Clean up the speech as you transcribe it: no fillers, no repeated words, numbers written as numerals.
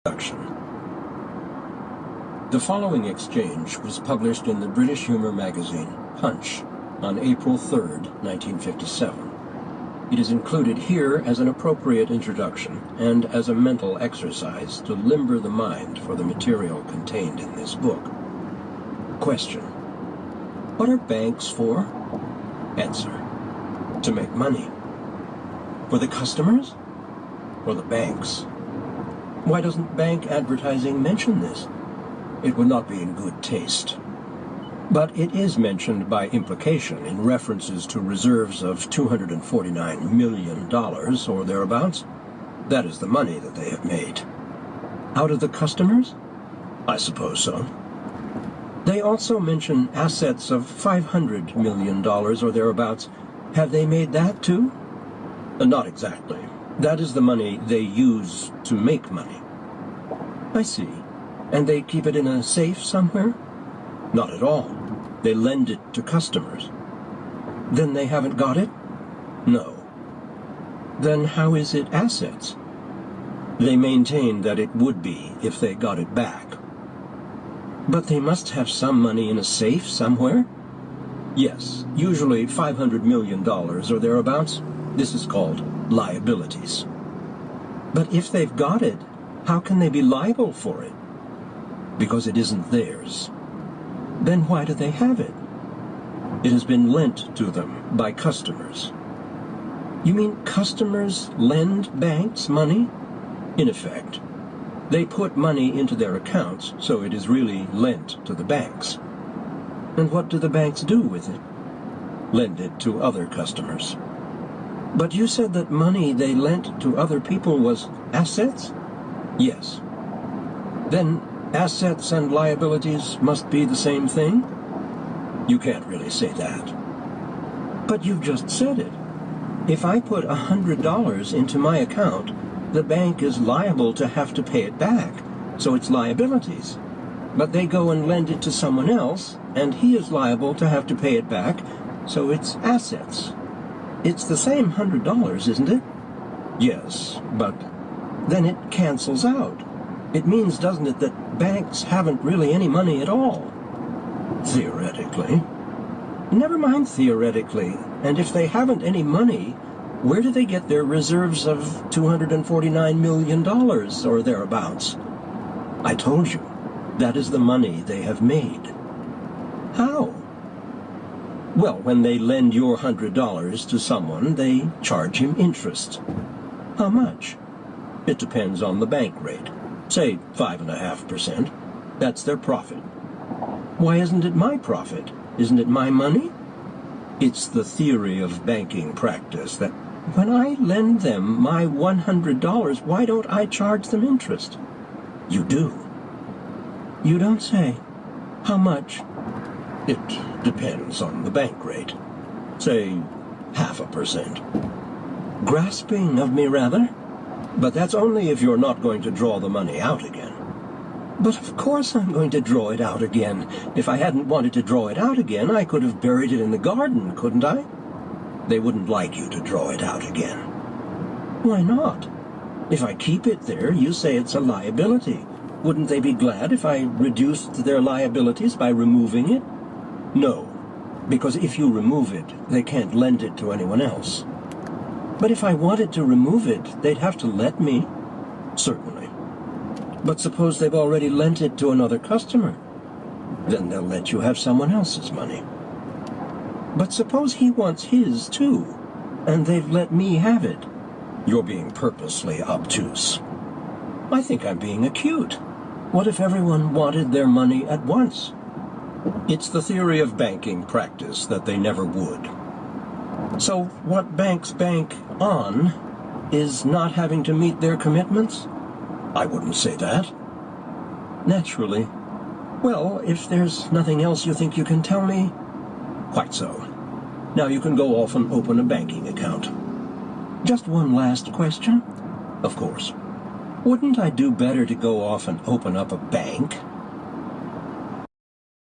Introduction. The following exchange was published in the British humor magazine, Punch, on April 3, 1957. It is included here as an appropriate introduction and as a mental exercise to limber the mind for the material contained in this book. Question: what are banks for? Answer: to make money. For the customers? Or the banks? Why doesn't bank advertising mention this? It would not be in good taste. But it is mentioned by implication in references to reserves of $249 million or thereabouts. That is the money that they have made. Out of the customers? I suppose so. They also mention assets of $500 million or thereabouts. Have they made that too? Not exactly. That is the money they use to make money. I see. And they keep it in a safe somewhere? Not at all. They lend it to customers. Then they haven't got it? No. Then how is it assets? They maintain that it would be if they got it back. But they must have some money in a safe somewhere? Yes, usually $500 million or thereabouts. This is called liabilities. But if they've got it, how can they be liable for it? Because it isn't theirs. Then why do they have it? It has been lent to them by customers. You mean customers lend banks money? In effect, they put money into their accounts, so it is really lent to the banks. And what do the banks do with it? Lend it to other customers. But you said that money they lent to other people was assets? Yes. Then assets and liabilities must be the same thing? You can't really say that. But you've just said it. If I put $100 into my account, the bank is liable to have to pay it back, so it's liabilities. But they go and lend it to someone else, and he is liable to have to pay it back, so it's assets. It's the same $100, isn't it? Yes, but then it cancels out. It means, doesn't it, that banks haven't really any money at all? Theoretically. Never mind theoretically. And if they haven't any money, where do they get their reserves of $249 million or thereabouts? I told you, that is the money they have made. How? Well, when they lend your $100 to someone, they charge him interest. How much? It depends on the bank rate. Say 5.5%. That's their profit. Why isn't it my profit? Isn't it my money? It's the theory of banking practice that when I lend them my $100, why don't I charge them interest? You do. You don't say. How much? It depends on the bank rate. Say 0.5%. Grasping of me, rather? But that's only if you're not going to draw the money out again. But of course I'm going to draw it out again. If I hadn't wanted to draw it out again, I could have buried it in the garden, couldn't I? They wouldn't like you to draw it out again. Why not? If I keep it there, you say it's a liability. Wouldn't they be glad if I reduced their liabilities by removing it? No, because if you remove it, they can't lend it to anyone else. But if I wanted to remove it, they'd have to let me. Certainly. But suppose they've already lent it to another customer. Then they'll let you have someone else's money. But suppose he wants his too, and they've let me have it. You're being purposely obtuse. I think I'm being acute. What if everyone wanted their money at once? It's the theory of banking practice that they never would. So what banks bank on is not having to meet their commitments? I wouldn't say that. Naturally. Well, if there's nothing else you think you can tell me, quite so. Now you can go off and open a banking account. Just one last question? Of course. Wouldn't I do better to go off and open up a bank?